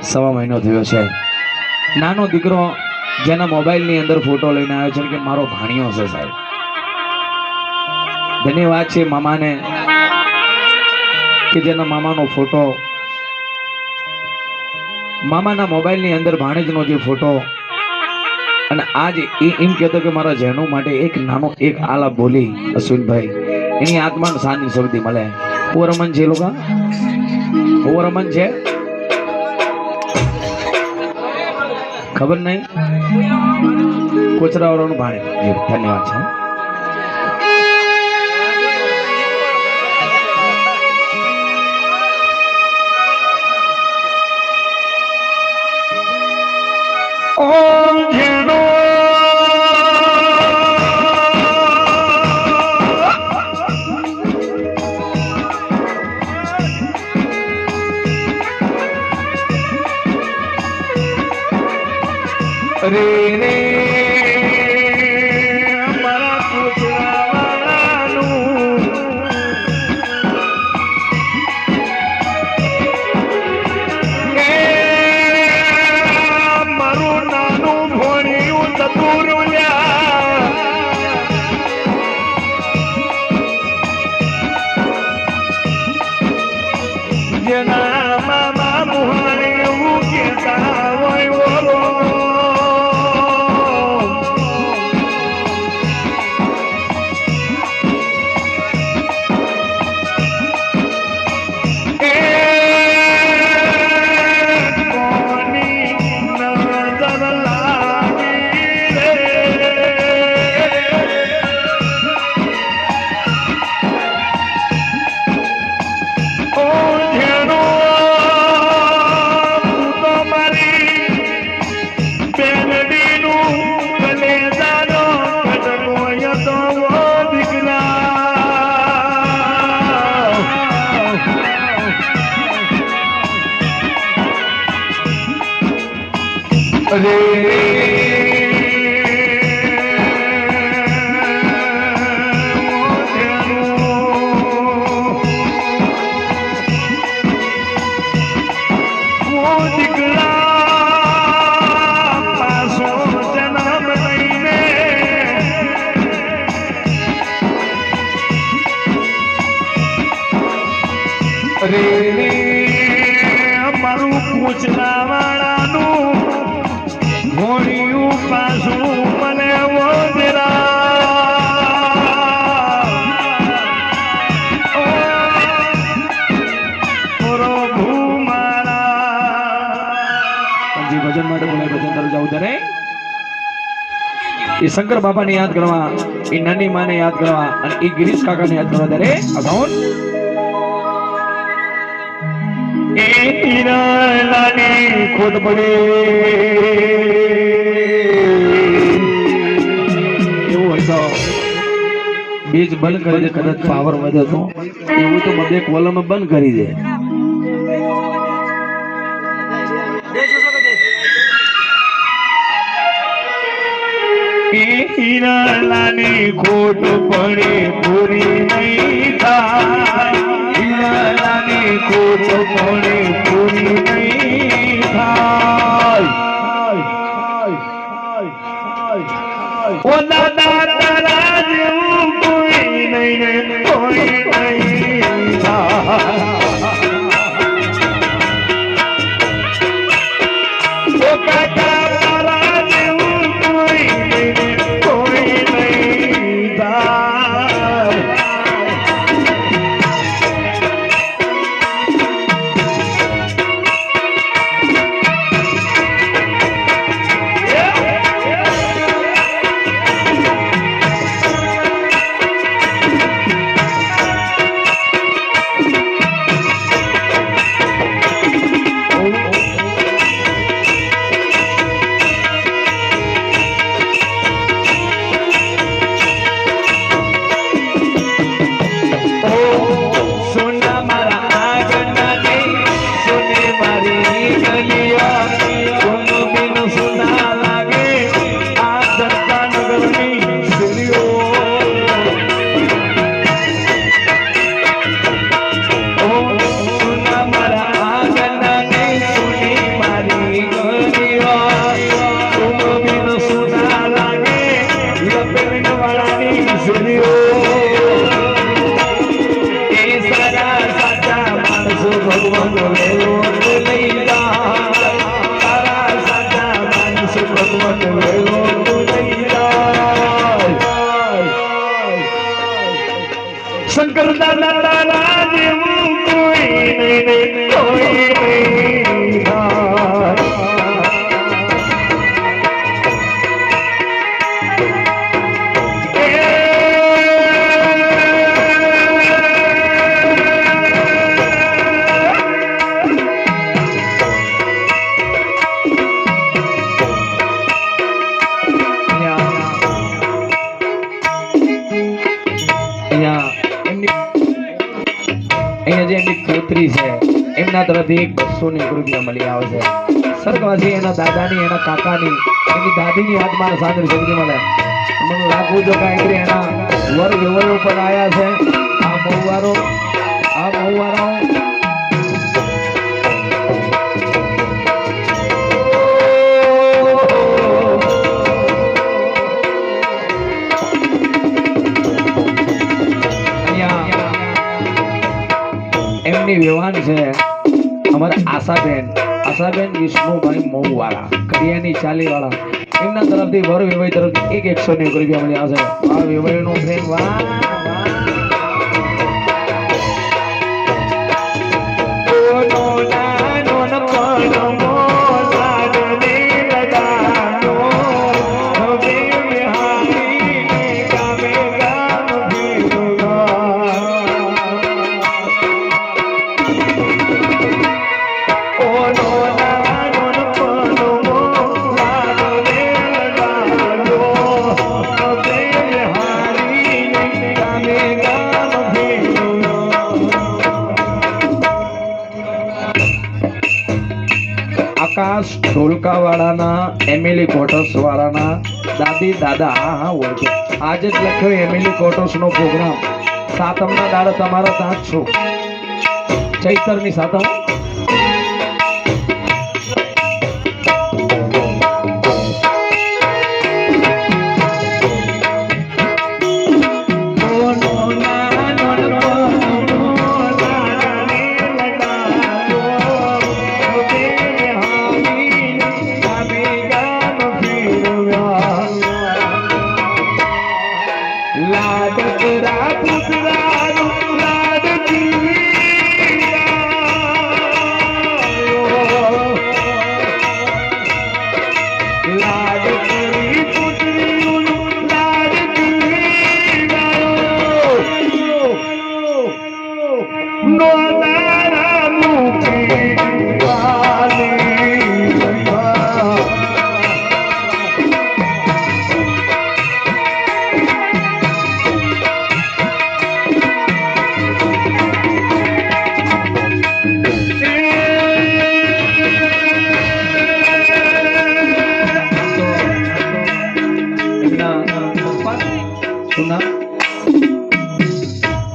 સવા મહિનો થયો છે. નાનો દીકરો જેના મોબાઈલની અંદર ફોટો લઈને આવ્યો છે કે મારો ભાણિયો છે સાહેબ. ધન્યવાદ છે મામાને કે જેના મામાનો ફોટો મામાના મોબાઈલની અંદર ભાણેજનો જે ફોટો અને આજ એમ કહેતો કે મારા જહેનો માટે એક નાનો એક આલાપ બોલી અશ્વિનભાઈ એની આત્માને શાંતિ શબ્દી મળે. ઓરમન છે લોકો ઓરમન છે ખબર નહીં કોચરાવાળાનું ભાણે. ધન્યવાદ છે. રે રે મારા કુતરાવાળાનું મારું નાનું ભોણિયું થતું રૂલ્યા જેના મામા મુહાણે એવું કહેતા હોય ઓલો મારું પૂછનાવાળાનું ભોળિયું પાછું મને ભજન માટે બોલાય ભજન તરફ જવું ત્યારે એ શંકર બાપાને યાદ કરવા, એ નાની માને યાદ કરવા અને એ ગિરીશ કાકાને યાદ કરવા ત્યારે અગાઉન એ તિરાલાની ખોટ પડે એવું હોય તો બીજ બંધ કરી દે. કદાચ પાવર વધે તો એવું તો બધે કોલમ બંધ કરી દે. હીરાલાની ખોટ પડે પૂરી નહીં થાય, હીરાલાની ખોટ પડે પૂરી નહીં થાય. ઓ દાદા તારા જેવું કોઈ નહીં, કોઈ નહીં થાય. ઓ કાકા દાદી છે એમના તરફથી 200 રૂપિયા મળી આવે છે સ્વર્ગવાસી એના દાદાની એના કાકાની એની દાદીની આત્માને શાંતિ શક્તિ મળે મને લાગવું જો કાંઈ એના વર વેવાયો પર આયા છે આ મહુવારો એમની વ્યવહાર છે અમારા આશાબેન વિષ્ણુભાઈ મહુવાળા કરિયાની ચાલીવાળા એમના તરફથી વર વેવાઈ તરફથી 101 રૂપિયા મળી આવશે વાહ વેવાઈનો પ્રેમ વાહ આકાશ ઢોલકા વાળાના એમિલી ક્વાર્ટર્સ વાળાના દાદી દાદા હા ઓળખે આજે જ લખ્યો એમિલી ક્વાર્ટર્સ નો પ્રોગ્રામ 7મના દાડે તમારા ત્યાં જ છો ચૈતરની 7મ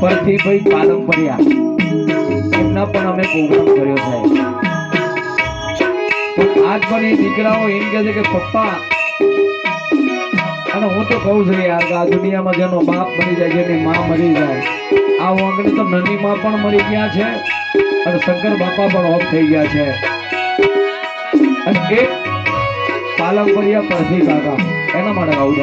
પરથીભાઈ પાલનપરિયા એમના પણ અમે પ્રોગ્રામ કર્યો છે આજ પણ એ દીકરાઓ એમ કહે છે કે પપ્પા અને હું તો કહું છું યાર કે આ દુનિયામાં જેનો બાપ મરી જાય જેની માં મરી જાય આ વાંગણી તો નાની માં પણ મરી ગયા છે અને શંકર બાપા પણ ઓફ થઈ ગયા છે અને એક પાલનપરિયા પરથી કાકા એના માટે આવું છે